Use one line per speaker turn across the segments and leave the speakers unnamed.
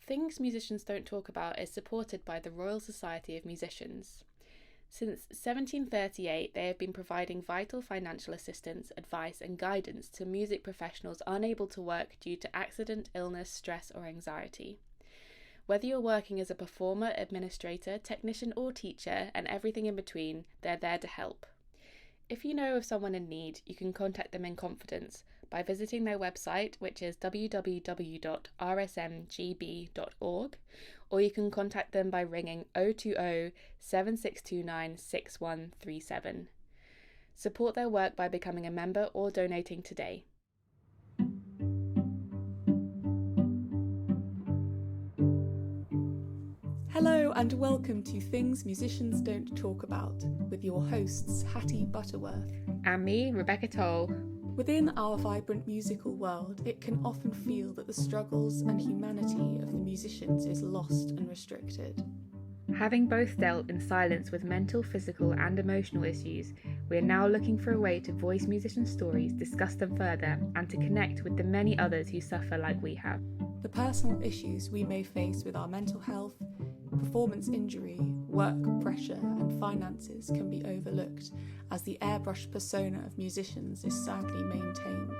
Things Musicians Don't Talk About is supported by the Royal Society of Musicians. Since 1738, they have been providing vital financial assistance, advice and guidance to music professionals unable to work due to accident, illness, stress or anxiety. Whether you're working as a performer, administrator, technician or teacher, and everything in between, they're there to help. If you know of someone in need, you can contact them in confidence by visiting their website, which is www.rsmgb.org, or you can contact them by ringing 020 7629 6137. Support their work by becoming a member or donating today.
Hello and welcome to Things Musicians Don't Talk About with your hosts Hattie Butterworth.
And me, Rebecca Toll.
Within our vibrant musical world, it can often feel that the struggles and humanity of the musicians is lost and restricted.
Having both dealt in silence with mental, physical and emotional issues, we are now looking for a way to voice musician stories, discuss them further, and to connect with the many others who suffer like we have.
The personal issues we may face with our mental health, performance injury, work pressure and finances can be overlooked as the airbrushed persona of musicians is sadly maintained.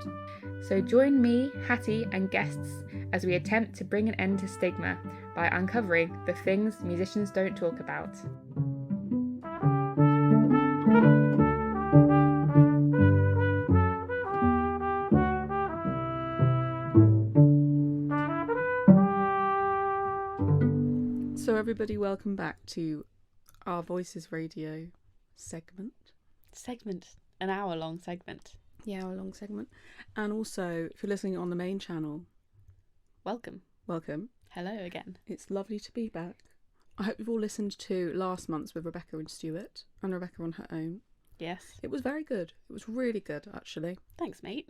So join me, Hattie and guests as we attempt to bring an end to stigma by uncovering the things musicians don't talk about.
So everybody, welcome back to our Voices Radio segment.
An hour-long segment.
Yeah, our long segment. And also, if you're listening on the main channel,
Welcome. Hello again.
It's lovely to be back. I hope you've all listened to last month's with Rebecca and Stuart, and Rebecca on her own.
Yes.
It was very good. It was really good, actually.
Thanks, mate.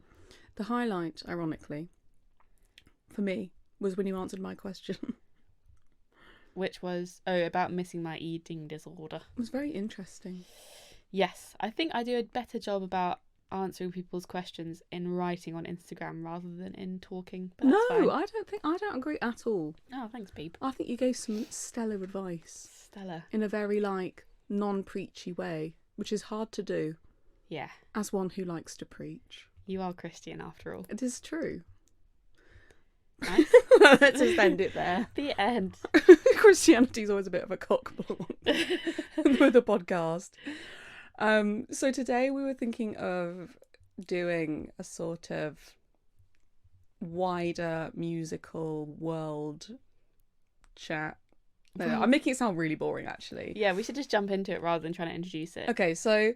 The highlight, ironically, for me, was when you answered my question.
Which was, about missing my eating disorder.
It was very interesting.
Yes, I think I do a better job about answering people's questions in writing on Instagram rather than in talking. But that's fine.
I don't agree at all.
Oh, thanks, Beep.
I think you gave some stellar advice.
Stellar.
In a very, non-preachy way, which is hard to do.
Yeah.
As one who likes to preach.
You are Christian after all.
It is true.
Nice.
Let's just end it there.
The end.
Christianity's always a bit of a cockball with a podcast. So today we were thinking of doing a sort of wider musical world chat. No, I'm making it sound really boring, actually.
Yeah, we should just jump into it rather than trying to introduce it.
Okay, so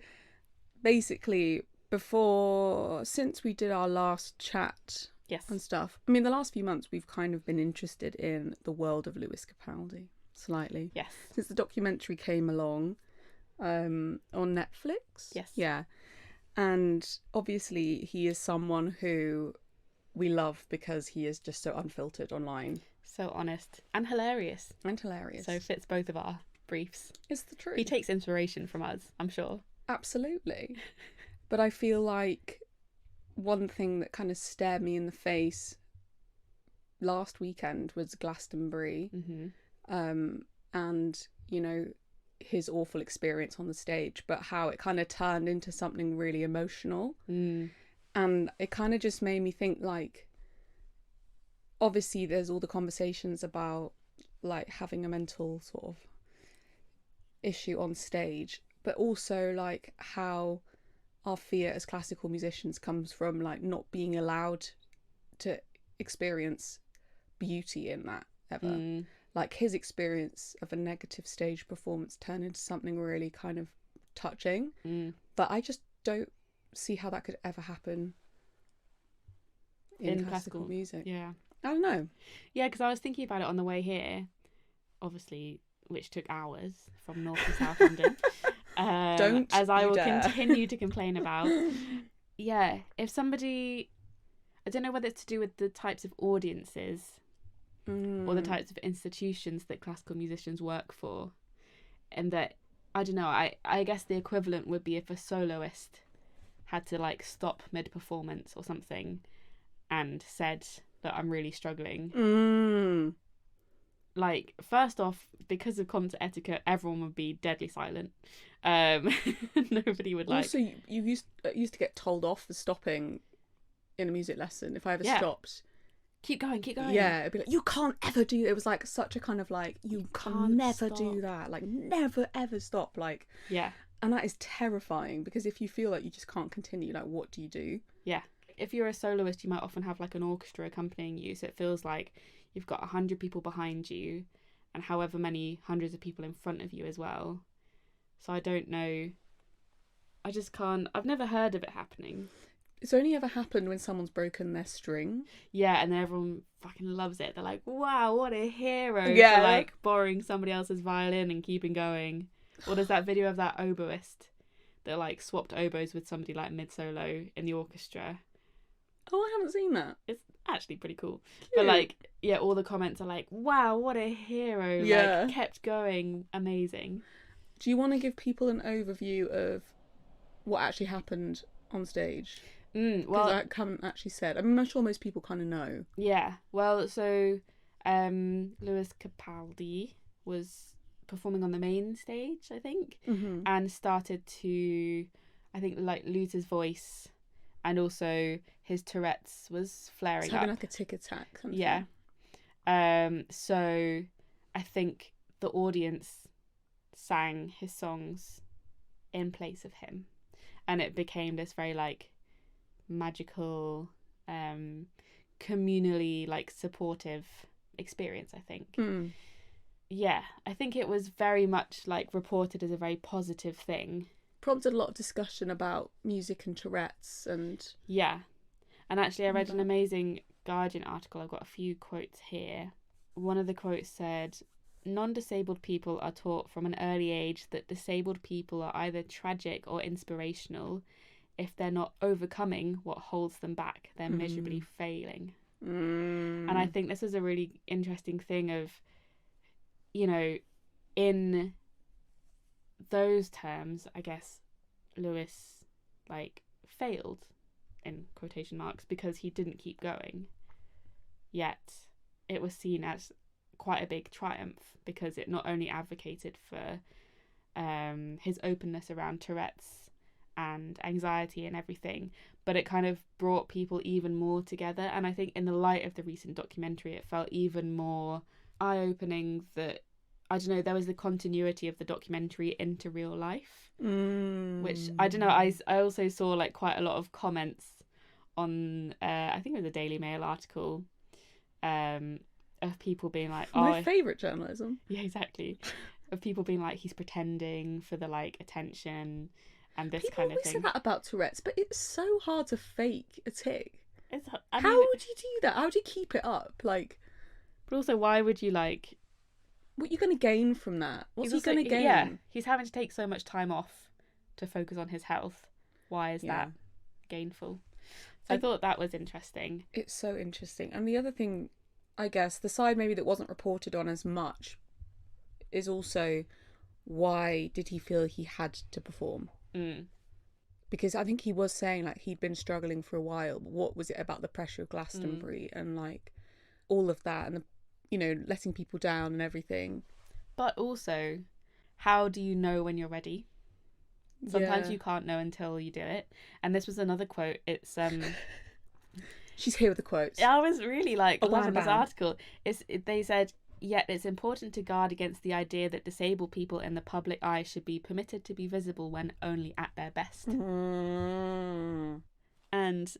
basically, since we did our last chat...
Yes.
And stuff. I mean, the last few months we've kind of been interested in the world of Lewis Capaldi, slightly.
Yes.
Since the documentary came along on Netflix.
Yes.
Yeah. And obviously he is someone who we love because he is just so unfiltered online.
So honest. And hilarious.
So
fits both of our briefs.
It's the truth.
He takes inspiration from us, I'm sure.
Absolutely. But I feel like one thing that kind of stared me in the face last weekend was Glastonbury.
Mm-hmm.
And, you know, his awful experience on the stage, but how it kind of turned into something really emotional.
Mm.
And it kind of just made me think, like, obviously there's all the conversations about, like, having a mental sort of issue on stage, but also, like, how our fear as classical musicians comes from, like, not being allowed to experience beauty in that ever.
Mm.
Like, his experience of a negative stage performance turned into something really kind of touching.
Mm.
But I just don't see how that could ever happen in classical music.
Yeah.
I don't know.
Yeah, because I was thinking about it on the way here, obviously, which took hours from North to South London. As I will continue to complain about. Yeah, if somebody, I don't know whether it's to do with the types of audiences or the types of institutions that classical musicians work for, and that, I don't know, I guess the equivalent would be if a soloist had to, like, stop mid-performance or something and said that I'm really struggling. like, first off, because of concert etiquette, everyone would be deadly silent. Nobody would like.
Also, you used to get told off for stopping in a music lesson if I ever stopped.
Keep going.
Yeah, it'd be like, you can't ever do. It was like such a kind of like, you can never do that. Like, never ever stop. Like,
yeah.
And that is terrifying, because if you feel like you just can't continue, like, what do you do?
Yeah. If you're a soloist, you might often have like an orchestra accompanying you, so it feels like you've got 100 people behind you and however many hundreds of people in front of you as well. So I don't know. I just can't. I've never heard of it happening.
It's only ever happened when someone's broken their string.
Yeah, and then everyone fucking loves it. They're like, wow, what a hero
Yeah.
for like borrowing somebody else's violin and keeping going. Or there's that video of that oboist that like swapped oboes with somebody like mid-solo in the orchestra.
Oh, I haven't seen that.
It's actually pretty cool.
Cute.
But like, yeah, all the comments are like, wow, what a hero.
Yeah.
Like, kept going. Amazing.
Do you want to give people an overview of what actually happened on stage?
Well,
I haven't actually said. I mean, I'm sure most people kind of know.
Yeah. Well, so Lewis Capaldi was performing on the main stage, I think, and started to, I think, like lose his voice, and also his Tourette's was flaring up.
Having like a tic attack.
Yeah. So I think the audience sang his songs in place of him, and it became this very like magical, communally like supportive experience, I think. Yeah, I think it was very much like reported as a very positive thing.
Prompted a lot of discussion about music and Tourette's and...
Yeah. And actually I read an amazing Guardian article. I've got a few quotes here. One of the quotes said, non-disabled people are taught from an early age that disabled people are either tragic or inspirational. If they're not overcoming what holds them back, they're miserably failing. And I think this is a really interesting thing of, you know, in those terms, I guess Lewis like failed in quotation marks because he didn't keep going. Yet it was seen as quite a big triumph because it not only advocated for his openness around Tourette's and anxiety and everything, but it kind of brought people even more together. And I think in the light of the recent documentary, it felt even more eye-opening that, I don't know, there was the continuity of the documentary into real life, which, I don't know, I also saw like quite a lot of comments on, I think it was a Daily Mail article, of people being like,
my favourite journalism.
Yeah, exactly. Of people being like, he's pretending for the like attention and this kind of thing. People always
say that about Tourette's, but it's so hard to fake a tic.
How
would you do that? How do you keep it up? Like,
but also, why would you like?
What are you going to gain from that? What's he going to gain?
Yeah, he's having to take so much time off to focus on his health. Why is that gainful? So I thought that was interesting.
It's so interesting. And the other thing, I guess, the side maybe that wasn't reported on as much is also, why did he feel he had to perform? Because I think he was saying like he'd been struggling for a while, but what was it about the pressure of Glastonbury and like all of that and the, you know, letting people down and everything.
But also, how do you know when you're ready? Sometimes you can't know until you do it. And this was another quote. It's
she's here with the quotes.
I was really like loving this article. They said, yet it's important to guard against the idea that disabled people in the public eye should be permitted to be visible when only at their best. And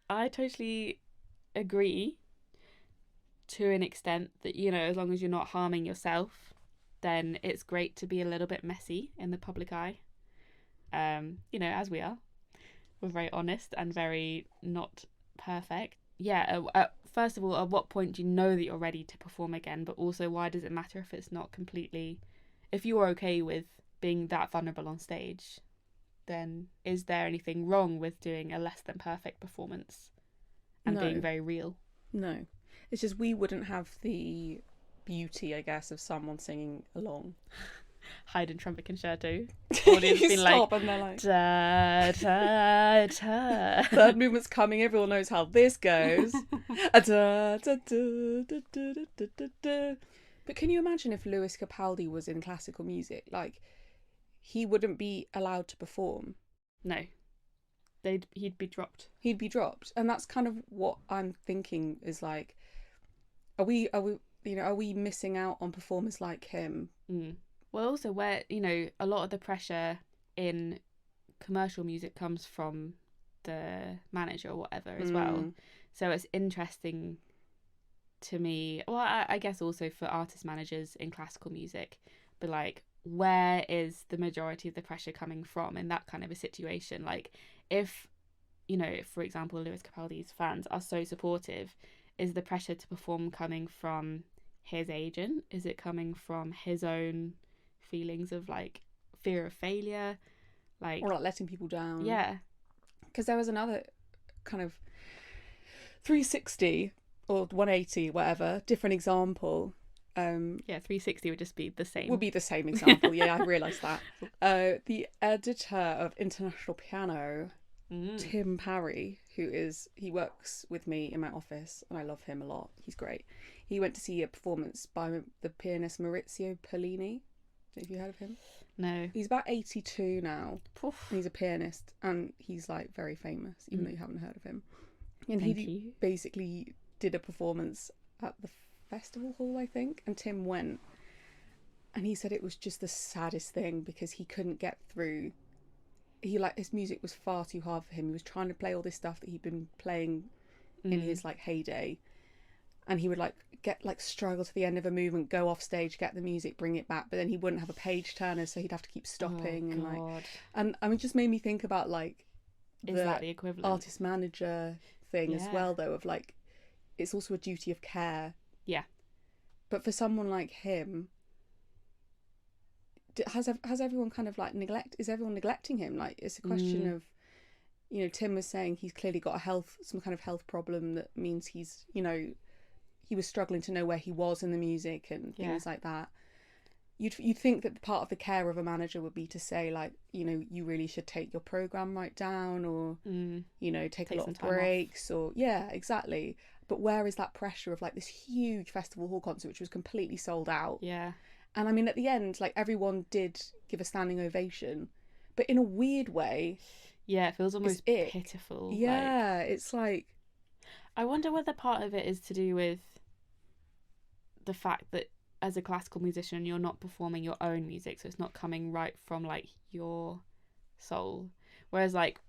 I totally agree to an extent that, you know, as long as you're not harming yourself, then it's great to be a little bit messy in the public eye. You know, as we are. We're very honest and very not perfect. Yeah, first of all, at what point do you know that you're ready to perform again? But also, why does it matter if it's not completely... If you're okay with being that vulnerable on stage, then is there anything wrong with doing a less than perfect performance and being very real? No.
It's just we wouldn't have the beauty, I guess, of someone singing along.
Haydn trumpet concerto. Audience being like,
and they're like,
da, da, da.
Third movement's coming, everyone knows how this goes. Da, da, da, da, da, da, da, da. But can you imagine if Lewis Capaldi was in classical music? Like, he wouldn't be allowed to perform.
No. He'd be dropped.
He'd be dropped. And that's kind of what I'm thinking is like, are we missing out on performers like him?
Well, also where, a lot of the pressure in commercial music comes from the manager or whatever as well. So it's interesting to me, well, I guess also for artist managers in classical music, but like, where is the majority of the pressure coming from in that kind of a situation? Like, if for example, Lewis Capaldi's fans are so supportive, is the pressure to perform coming from his agent? Is it coming from his own feelings of like fear of failure, like,
or like letting people down?
Yeah,
because there was another kind of 360 or 180, whatever, different example.
360 would just be the same.
Would be the same example. Yeah, I realised that. The editor of International Piano, Tim Parry, he works with me in my office, and I love him a lot. He's great. He went to see a performance by the pianist Maurizio Pollini. Have you heard of him?
No.
He's about 82 now. He's a pianist, and he's like very famous, even though you haven't heard of him. And he basically did a performance at the festival hall, I think, and Tim went, and he said it was just the saddest thing because he couldn't get through. His music was far too hard for him. He was trying to play all this stuff that he'd been playing in his like heyday, and he would struggle to the end of a movement, go off stage, get the music, bring it back, but then he wouldn't have a page turner, so he'd have to keep stopping. And I mean, it just made me think about like
is that the equivalent
artist manager thing as well, though, of like, it's also a duty of care.
Yeah.
But for someone like him, has everyone kind of like is everyone neglecting him? Like, it's a question of, Tim was saying he's clearly got some kind of health problem that means he's, he was struggling to know where he was in the music and things like that. You'd think that part of the care of a manager would be to say, like, you really should take your program right down, or take a lot of breaks, or exactly. But where is that pressure of like this huge festival hall concert which was completely sold out?
Yeah.
And I mean, at the end, like, everyone did give a standing ovation, but in a weird way.
Yeah, it feels almost pitiful.
Yeah, it's like,
I wonder whether part of it is to do with the fact that as a classical musician, you're not performing your own music, so it's not coming right from like your soul. Whereas like,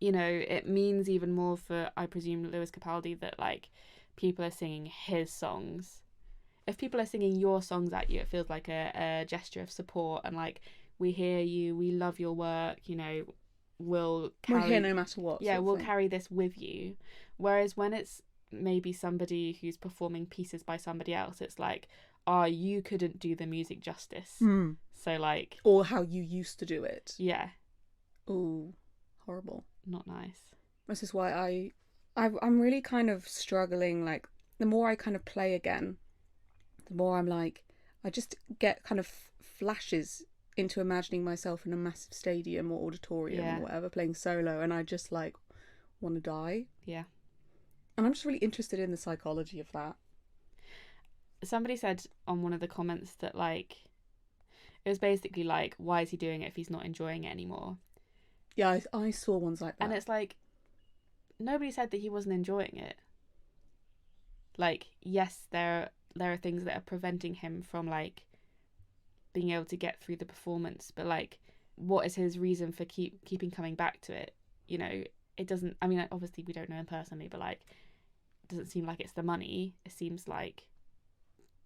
it means even more for, I presume, Lewis Capaldi, that like people are singing his songs. If people are singing your songs at you, it feels like a gesture of support, and like, we hear you, we love your work, we're
here no matter what.
Yeah, we'll carry this with you. Whereas when it's maybe somebody who's performing pieces by somebody else, it's like, you couldn't do the music justice. So like,
or how you used to do it.
Yeah.
Ooh, horrible.
Not nice.
This is why I'm really kind of struggling. Like, the more I kind of play again, the more I'm like, I just get kind of flashes into imagining myself in a massive stadium or auditorium or whatever, playing solo, and I just like want to die.
Yeah.
And I'm just really interested in the psychology of that.
Somebody said on one of the comments that like, it was basically like, why is he doing it if he's not enjoying it anymore?
Yeah, I saw ones like that.
And it's like, nobody said that he wasn't enjoying it. Like, yes, there are things that are preventing him from like being able to get through the performance, but like, what is his reason for keeping coming back to it? It doesn't, I mean, obviously we don't know him personally, but like, it doesn't seem like it's the money. It seems like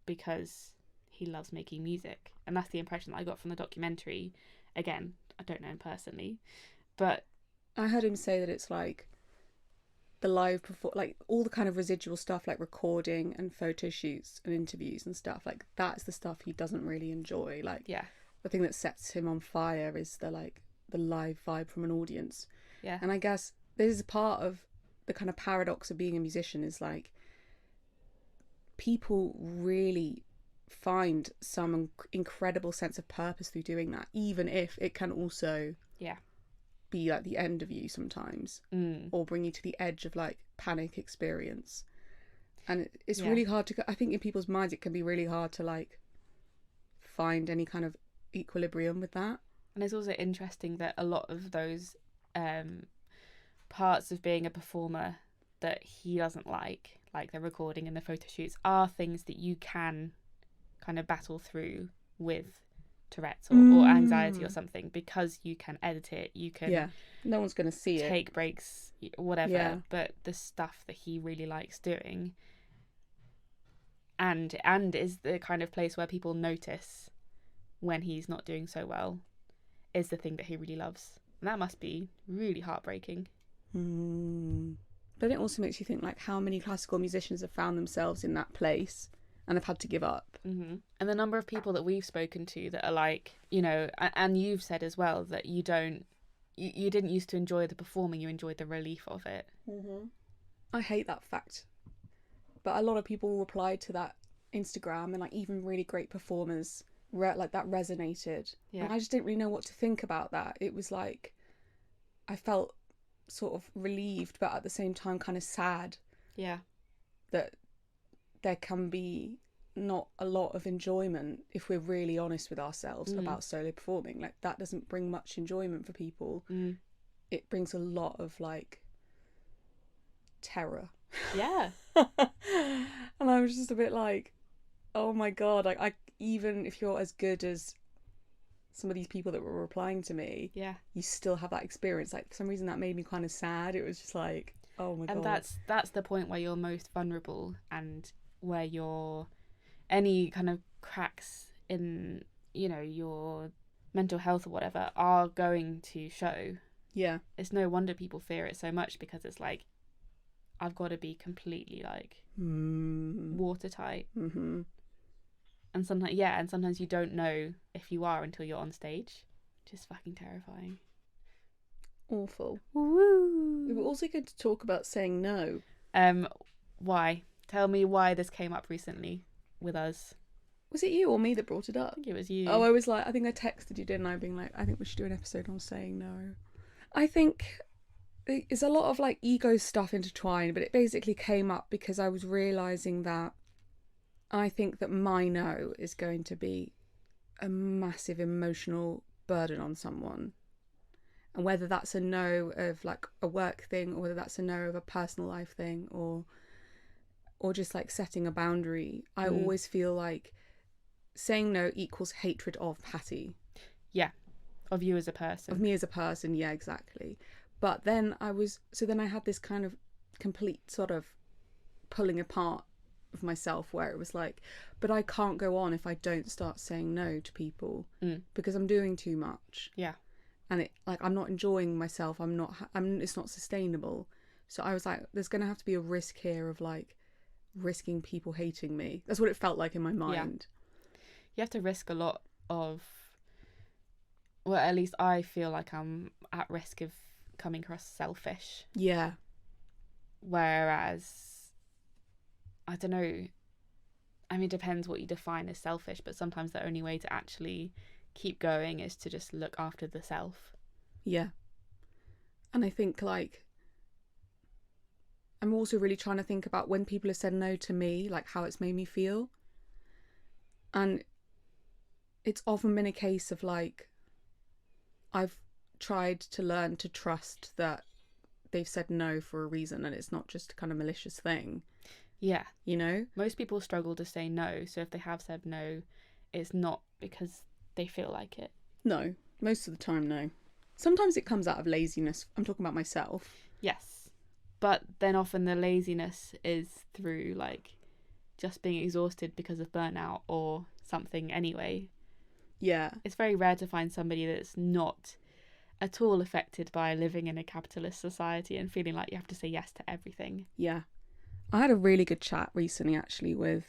because he loves making music, and that's the impression that I got from the documentary. Again, I don't know him personally, but
I heard him say that it's like the live like all the kind of residual stuff, like recording and photo shoots and interviews and stuff, like that's the stuff he doesn't really enjoy. Like, the thing that sets him on fire is the live vibe from an audience.
Yeah.
And I guess this is part of the kind of paradox of being a musician, is like, people really find some incredible sense of purpose through doing that, even if it can also be like the end of you sometimes, or bring you to the edge of like panic experience. And it's really hard to, I think in people's minds it can be really hard to like find any kind of equilibrium with that.
And it's also interesting that a lot of those parts of being a performer that he doesn't like the recording and the photo shoots, are things that you can kind of battle through with Tourette's or anxiety or something, because you can edit it, you can
no one's going to see it,
take breaks, whatever. But the stuff that he really likes doing and is the kind of place where people notice when he's not doing so well is the thing that he really loves, and that must be really heartbreaking.
But it also makes you think, like, how many classical musicians have found themselves in that place and have had to give up.
And the number of people that we've spoken to that are like, you know, and you've said as well that you didn't used to enjoy the performing, you enjoyed the relief of it.
I hate that fact, but a lot of people replied to that Instagram, and like even really great performers, like that resonated. And I just didn't really know what to think about that. It was like I felt sort of relieved, but at the same time kind of sad that there can be not a lot of enjoyment if we're really honest with ourselves about solo performing. Like, that doesn't bring much enjoyment for people. It brings a lot of like terror. And I was just a bit like, oh my god, like, I even if you're as good as some of these people that were replying to me, you still have that experience. Like, for some reason that made me kind of sad. It was just like, oh my god.
And that's the point where you're most vulnerable, and where any kind of cracks in, you know, your mental health or whatever are going to show. It's no wonder people fear it so much, because it's like, I've got to be completely like watertight. And sometimes you don't know if you are until you're on stage. Just fucking terrifying.
Awful.
Woo.
We were also going to talk about saying no.
Why? Tell me why this came up recently with us.
Was it you or me that brought it up?
I think it was you.
Oh, I think I texted you, didn't I, being like, I think we should do an episode on saying no. I think there's a lot of like ego stuff intertwined, but it basically came up because I was realising that I think that my no is going to be a massive emotional burden on someone. And whether that's a no of like a work thing, or whether that's a no of a personal life thing, or just like setting a boundary, I always feel like saying no equals hatred of Hattie.
Of you as a person.
Of me as a person, yeah, exactly. But then I had this kind of complete sort of pulling apart of myself, where it was like, but I can't go on if I don't start saying no to people, because I'm doing too much. And it, like, I'm not enjoying myself. It's not sustainable. So I was like, there's going to have to be a risk here of like risking people hating me. That's what it felt like in my mind.
You have to risk a lot of, well, at least I feel like I'm at risk of coming across selfish. Whereas, I don't know, I mean, it depends what you define as selfish, but sometimes the only way to actually keep going is to just look after the self. And I think, like, I'm also really trying to think about when people have said no to me, like how it's made me feel. And it's often been a case of like, I've tried to learn to trust that they've said no for a reason, and it's not just a kind of malicious thing. You know? Most people struggle to say no, so if they have said no, it's not because they feel like it.
No, most of the time, no. Sometimes it comes out of laziness. I'm talking about myself.
Yes. But then often the laziness is through like just being exhausted because of burnout or something anyway. It's very rare to find somebody that's not at all affected by living in a capitalist society and feeling like you have to say yes to everything.
I had a really good chat recently, actually, with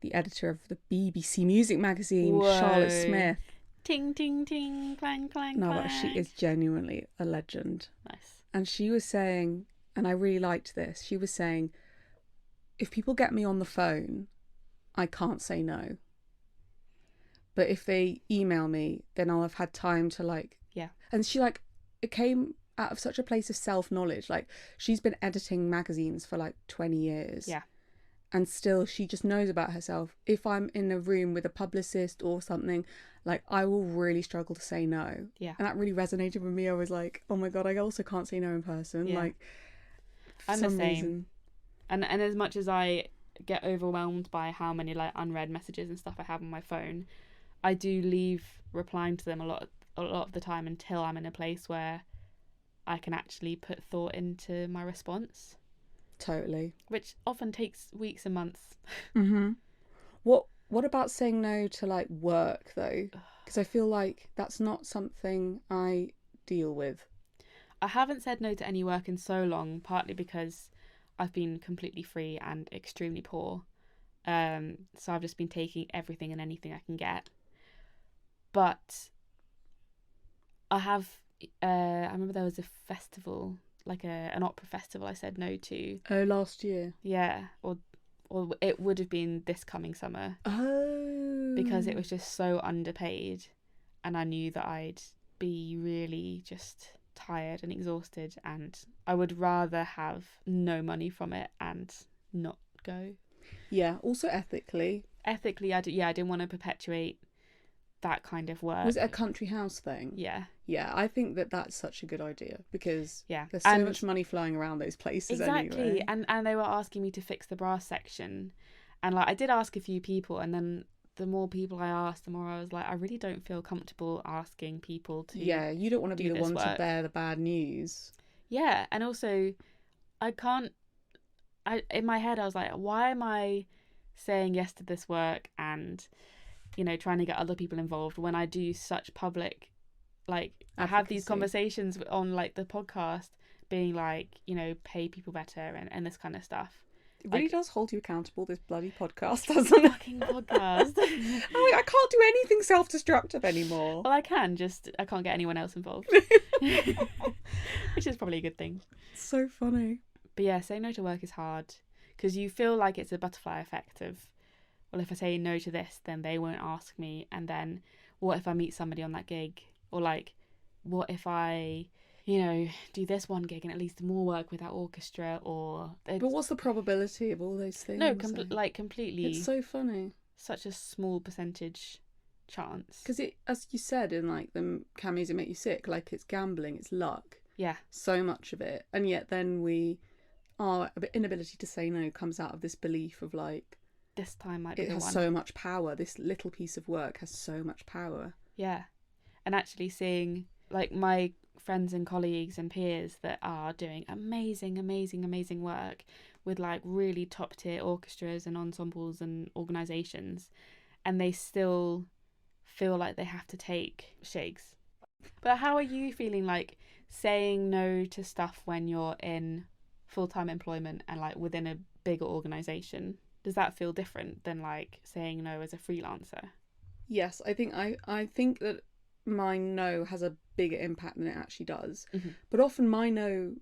the editor of the BBC Music magazine,
Whoa.
Charlotte Smith.
Ting, ting, ting, clang, clang,
No,
clang.
but she is genuinely a legend.
Nice.
And she was saying, and I really liked this, she was saying, if people get me on the phone, I can't say no. But if they email me, then I'll have had time to like... And she like, it came out of such a place of self-knowledge. Like, she's been editing magazines for like 20 years. and still she just knows about herself. If I'm in a room with a publicist or something, like, I will really struggle to say no.
Yeah.
And that really resonated with me. I was like, oh my God, I also can't say no in person.
Yeah.
Like, for
I'm the
some
same.
reason.
And as much as I get overwhelmed by how many like unread messages and stuff I have on my phone, I do leave replying to them a lot of the time until I'm in a place where I can actually put thought into my response.
Totally.
Which often takes weeks and months.
Mm-hmm. What about saying no to like work though? Because I feel like that's not something I deal with.
I haven't said no to any work in so long, partly because I've been completely free and extremely poor. So I've just been taking everything and anything I can get. But I have, I remember there was a festival, like an opera festival I said no to.
Oh, last year?
Yeah, or it would have been this coming summer.
Oh.
Because it was just so underpaid, and I knew that I'd be really just tired and exhausted, and I would rather have no money from it and not go.
Yeah, also ethically.
I didn't want to perpetuate that kind of work.
Was it a country house thing?
Yeah.
Yeah, I think that that's such a good idea because there's so much money flying around those places
exactly.
anyway.
And they were asking me to fix the brass section, and like I did ask a few people, and then the more people I asked, the more I was like, I really don't feel comfortable asking people to.
Yeah, you don't want to be the one
work.
to bear the bad news.
Yeah, and also, in my head I was like, why am I saying yes to this work and, you know, trying to get other people involved when I do such public, like, I have these conversations on like the podcast, being like, you know, pay people better and this kind of stuff.
It really does hold you accountable, this bloody podcast, doesn't it?
Fucking podcast.
I can't do anything self-destructive anymore.
Well, I can't get anyone else involved. Which is probably a good thing.
So funny.
But yeah, saying no to work is hard because you feel like it's a butterfly effect of, well, if I say no to this, then they won't ask me. And then what if I meet somebody on that gig? Or like, what if I, you know, do this one gig and at least more work with that orchestra? Or
but what's the probability of all those things?
No, completely.
It's so funny.
Such a small percentage chance.
Because it, as you said in like the Can Music Make You Sick, like it's gambling, it's luck.
Yeah.
So much of it. And yet then our inability to say no comes out of this belief of like,
this time might be
it has so much power. This little piece of work has so much power.
Yeah. And actually seeing like my friends and colleagues and peers that are doing amazing work with like really top tier orchestras and ensembles and organisations, and they still feel like they have to take shakes. But how are you feeling like saying no to stuff when you're in full-time employment and like within a bigger organisation? Does that feel different than like saying no as a freelancer?
Yes, I think that my no has a bigger impact than it actually does.
Mm-hmm.
But often my no,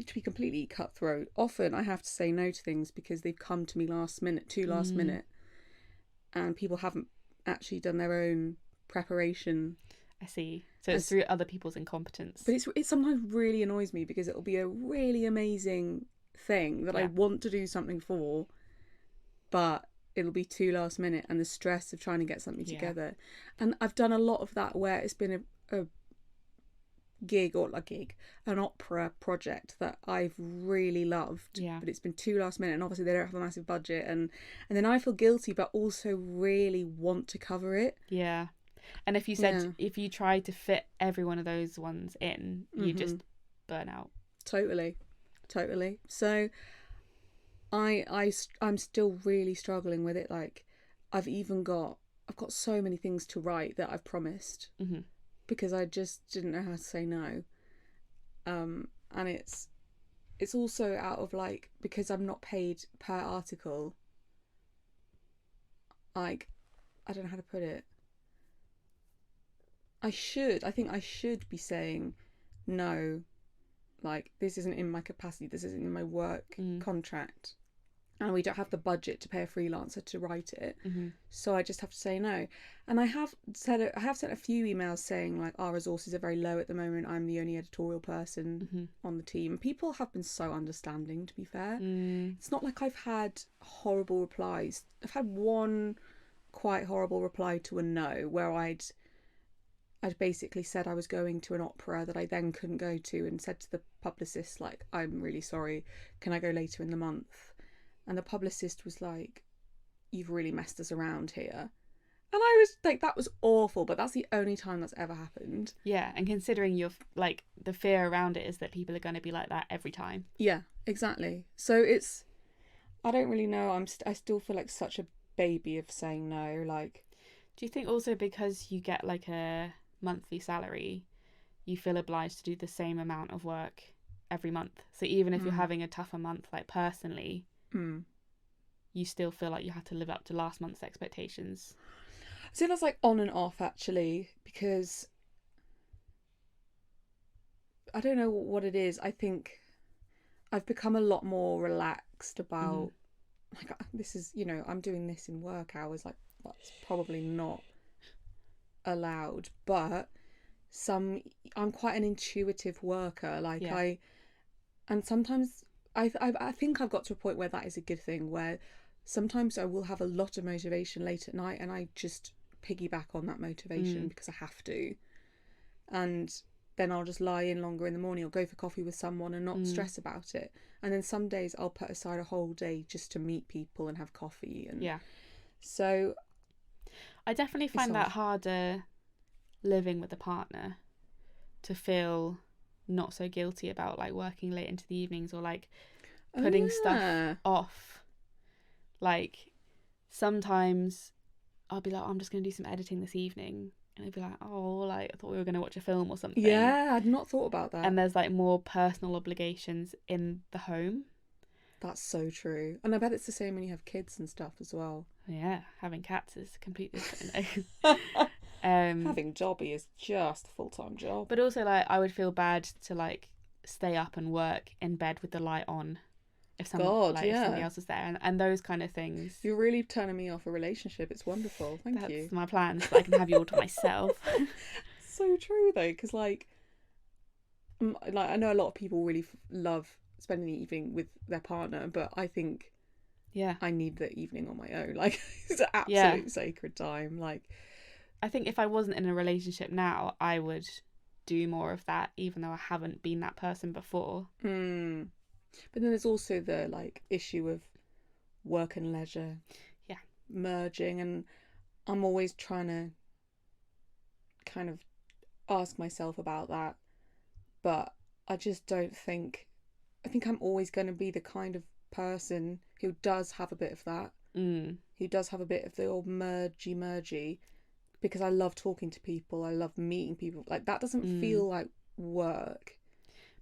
to be completely cutthroat, often I have to say no to things because they've come to me last minute, and people haven't actually done their own preparation.
I see. So it's through other people's incompetence.
But it sometimes really annoys me because it'll be a really amazing thing that I want to do something for, but it'll be too last minute, and the stress of trying to get something together. And I've done a lot of that where it's been a an opera project that I've really loved, but it's been too last minute, and obviously they don't have a massive budget, and then I feel guilty but also really want to cover it.
Yeah. And if you try to fit every one of those ones in, you just burn out. Totally.
So I'm still really struggling with it. Like I've got so many things to write that I've promised because I just didn't know how to say no. And it's also out of like, because I'm not paid per article. Like, I don't know how to put it. I think I should be saying no, like this isn't in my capacity, this isn't in my work contract. and we don't have the budget to pay a freelancer to write it.
Mm-hmm.
So I just have to say no. And I have sent a few emails saying like our resources are very low at the moment. I'm the only editorial person on the team. People have been so understanding, to be fair. It's not like I've had horrible replies. I've had one quite horrible reply to a no, where I'd basically said I was going to an opera that I then couldn't go to, and said to the publicist, like, I'm really sorry, can I go later in the month? And the publicist was like, you've really messed us around here. And I was like, that was awful, but that's the only time that's ever happened.
Yeah, and considering you're like, the fear around it is that people are going to be like that every time.
Yeah, exactly. So it's, I don't really know. I still feel like such a baby of saying no. Like,
do you think also because you get like a monthly salary, you feel obliged to do the same amount of work every month? So even if you're having a tougher month, like personally, you still feel like you have to live up to last month's expectations?
So that's like on and off, actually, because I don't know what it is. I think I've become a lot more relaxed about like, this is, you know, I'm doing this in work hours, like that's probably not allowed, but I'm quite an intuitive worker, like and sometimes I think I've got to a point where that is a good thing, where sometimes I will have a lot of motivation late at night and I just piggyback on that motivation because I have to, and then I'll just lie in longer in the morning or go for coffee with someone and not stress about it. And then some days I'll put aside a whole day just to meet people and have coffee. And so
I definitely find that harder living with a partner, to feel not so guilty about like working late into the evenings, or like putting stuff off. Like sometimes I'll be like, oh, I'm just going to do some editing this evening, and I'd be like, oh, like I thought we were going to watch a film or something.
Yeah, I'd not thought about that.
And there's like more personal obligations in the home.
That's so true. And I bet it's the same when you have kids and stuff as well.
Yeah, having cats is completely different.
Having Dobby is just a full-time job.
But also, like, I would feel bad to like stay up and work in bed with the light on if somebody else is there, and those kind of things.
You're really turning me off a relationship. It's wonderful. Thank you.
That's my plan, so I can have you all to myself.
So true though, because like I know a lot of people really love spending the evening with their partner, but I think I need the evening on my own. Like, it's an absolute sacred time. Like,
I think if I wasn't in a relationship now, I would do more of that, even though I haven't been that person before.
But then there's also the like issue of work and leisure merging, and I'm always trying to kind of ask myself about that, but I just don't think, I think I'm always going to be the kind of person who does have a bit of that, who does have a bit of the old mergy, because I love talking to people, I love meeting people. Like, that doesn't feel like work.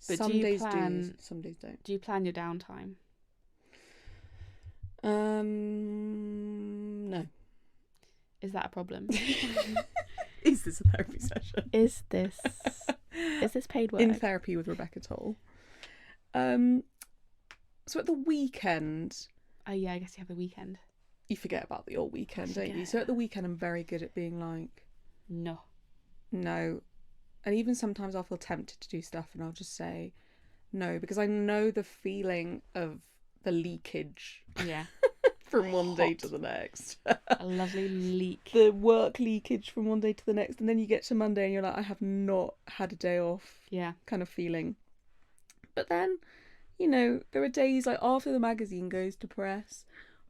But
some days do, some days don't.
Do you plan your downtime?
No.
Is that a problem?
Is this a therapy session?
Is this paid work?
In therapy with Rebecca Toll. So at the weekend...
Oh yeah, I guess you have the weekend.
You forget about the all weekend, don't you? So at the weekend I'm very good at being like...
No.
And even sometimes I'll feel tempted to do stuff and I'll just say no, because I know the feeling of the leakage.
Yeah.
From one day to the next.
A lovely leak.
The work leakage from one day to the next. And then you get to Monday and you're like, I have not had a day off.
Yeah.
Kind of feeling. But then, you know, there are days like after the magazine goes to press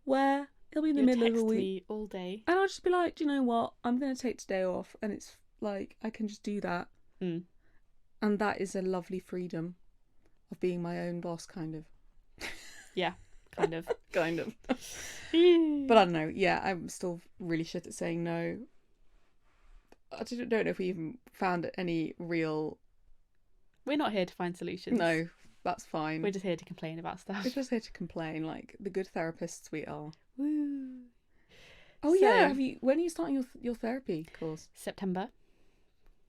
where it'll be in the middle of the week.
Me all day.
And I'll just be like, do you know what? I'm going to take today off. And it's like, I can just do that. And that is a lovely freedom of being my own boss, kind of.
Yeah, kind of.
Kind of. But I don't know. Yeah, I'm still really shit at saying no. I don't know if we even found any real...
We're not here to find solutions.
No, that's fine.
We're just here to complain about stuff.
We're just here to complain, like the good therapists we are.
Woo.
Oh yeah, when are you starting your therapy course?
September.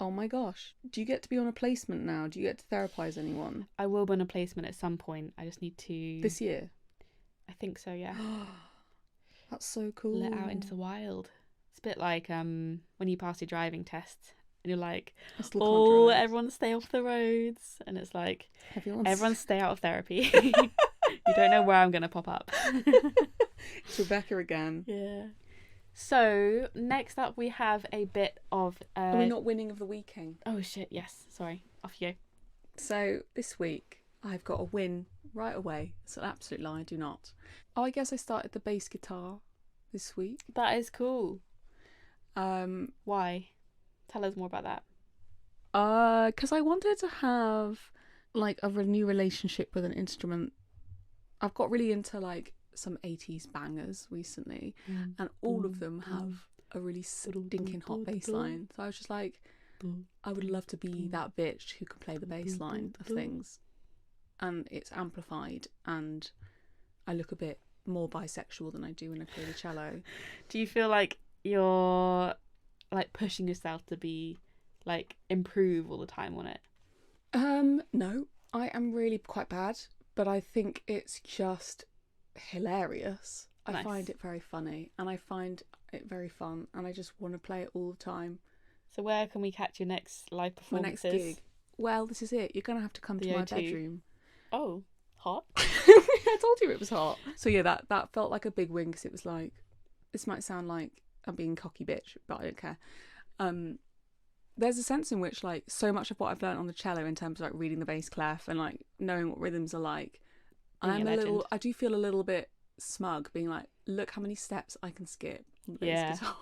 Oh my gosh. Do you get to be on a placement now? Do you get to therapise anyone?
I will be on a placement at some point. I just need to...
This year?
I think so, yeah.
That's so cool.
Let out into the wild. It's a bit like when you pass your driving test and you're like, oh, everyone stay off the roads. And it's like, everyone stay out of therapy. You don't know where I'm going to pop up.
It's Rebecca again.
Yeah. So, next up we have a bit of...
Are we not winning of the weeking?
Oh, shit, yes. Sorry. Off you go.
So, this week, I've got a win right away. It's an absolute lie, I do not. Oh, I guess I started the bass guitar this week.
That is cool. Why? Tell us more about that.
Because I wanted to have, like, a new relationship with an instrument. I've got really into, like, some 80s bangers recently, and all of them have a really stinking hot bass line. So I was just like, I would love to be that bitch who can play the bass line of things. And it's amplified, and I look a bit more bisexual than I do when I play the cello.
Do you feel like you're, like, pushing yourself to be, like, improve all the time on it?
No, I am really quite bad, but I think it's just hilarious.
Nice.
I find it very funny, and I find it very fun, and I just want to play it all the time.
So where can we catch your next live performances?
My next gig? Well, this is it. You're going to have to come to my bedroom.
Oh, hot.
I told you it was hot. So yeah, that felt like a big win, because it was like, this might sound like I'm being cocky bitch, but I don't care. There's a sense in which, like, so much of what I've learned on the cello in terms of, like, reading the bass clef and, like, knowing what rhythms are like, I do feel a little bit smug, being like, look how many steps I can skip on the bass guitar.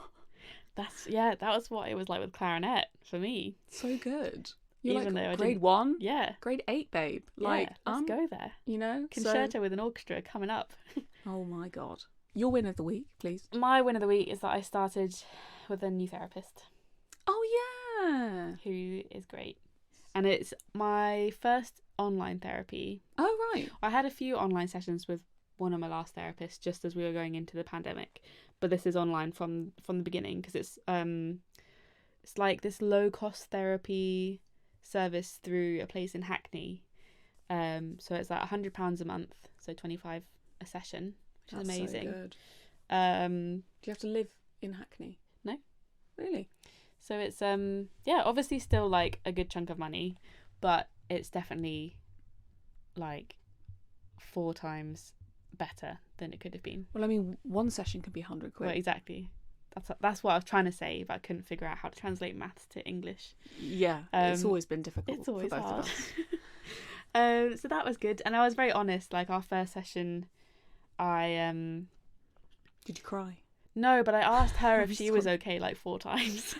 That was what it was like with clarinet for me.
So good. You're
Even
like
though
grade 1?
Yeah.
Grade 8, babe. Like,
let's go there.
You know?
Concerto with an orchestra coming up.
Oh my God. Your win of the week, please.
My win of the week is that I started with a new therapist.
Oh yeah.
Who is great. And it's my first online therapy.
Oh right.
I had a few online sessions with one of my last therapists just as we were going into the pandemic, but this is online from the beginning, because it's like this low cost therapy service through a place in Hackney. So it's like £100 a month, so 25 a session, which is amazing.
So good. Do you have to live in Hackney?
No.
Really?
So it's obviously still like a good chunk of money, but it's definitely like 4 times better than it could have been.
Well, I mean, one session could be 100 quid.
Well, exactly. That's what I was trying to say, but I couldn't figure out how to translate maths to English.
Yeah, it's always been difficult.
It's always
for both
hard.
Of us.
So that was good, and I was very honest. Like, our first session, I
Did you cry?
No, but I asked her if she was okay like 4 times.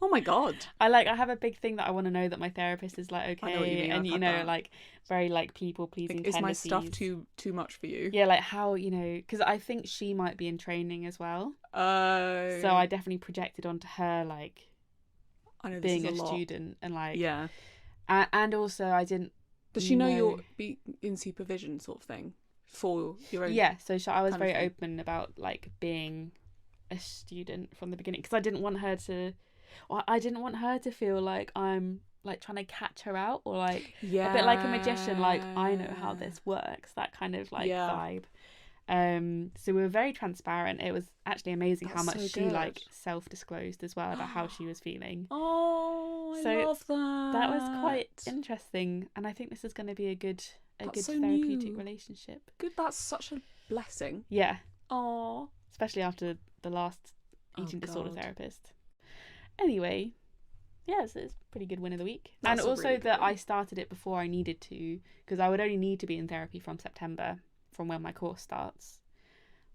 Oh my God.
I have a big thing that I want to know that my therapist is like okay,
I know what you mean.
and you know, like very like people pleasing.
Like, is my stuff too much for you?
Yeah, like how, you know, because I think she might be in training as well.
Oh.
So I definitely projected onto her like
I know
being a student and like
yeah,
and also I didn't.
Does she know you're in supervision sort of thing for your own?
Yeah, so I was very open about like being a student from the beginning, because I didn't want her to feel like I'm like trying to catch her out, or like a bit like a magician, like I know how this works, that kind of like vibe. So we were very transparent. It was actually amazing how much she like self-disclosed as well about how she was feeling.
Oh, I love that.
That was quite interesting, and I think this is going to be a good therapeutic relationship.
Good, that's such a blessing.
Yeah.
Oh,
especially after the last eating disorder therapist. Anyway, yes, it's a pretty good win of the week.
That's
and also
really
that I started it before I needed to, because I would only need to be in therapy from September, from when my course starts.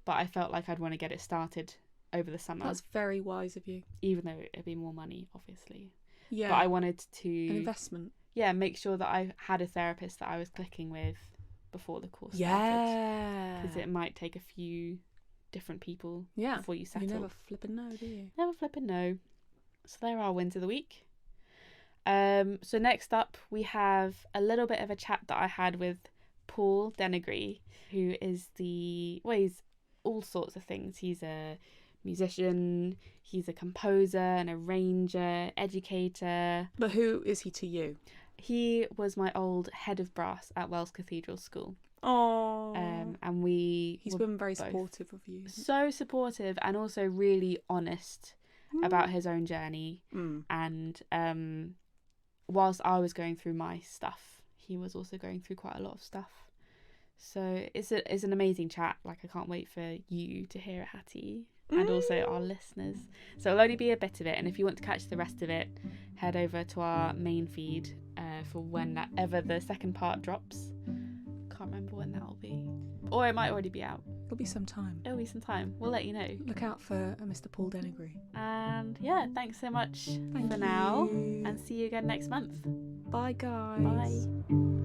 But I felt like I'd want to get it started over the summer.
That's very wise of you.
Even though it'd be more money, obviously.
Yeah.
But I wanted to...
An investment.
Yeah, make sure that I had a therapist that I was clicking with before the course started.
Yeah.
Because it might take a few different people before you settle.
You never flipping know, do you?
Never flipping know. So there are our wins of the week. So next up we have a little bit of a chat that I had with Paul Denegri, who is he's all sorts of things. He's a musician, he's a composer, an arranger, educator.
But who is he to you?
He was my old head of brass at Wells Cathedral School.
Oh.
And
he's
were
been very
both
supportive of you.
so supportive, and also really honest about his own journey. And whilst I was going through my stuff, he was also going through quite a lot of stuff. So it's an amazing chat. Like, I can't wait for you to hear it, Hattie, and also our listeners. So it'll only be a bit of it, and if you want to catch the rest of it, head over to our main feed for whenever the second part drops. Can't remember when that will be, or it might already be out.
It'll be some time.
We'll let you know.
Look out for Mr. Paul Denegri.
And yeah, thanks so much for now, and see you again next month.
Bye, guys.
Bye.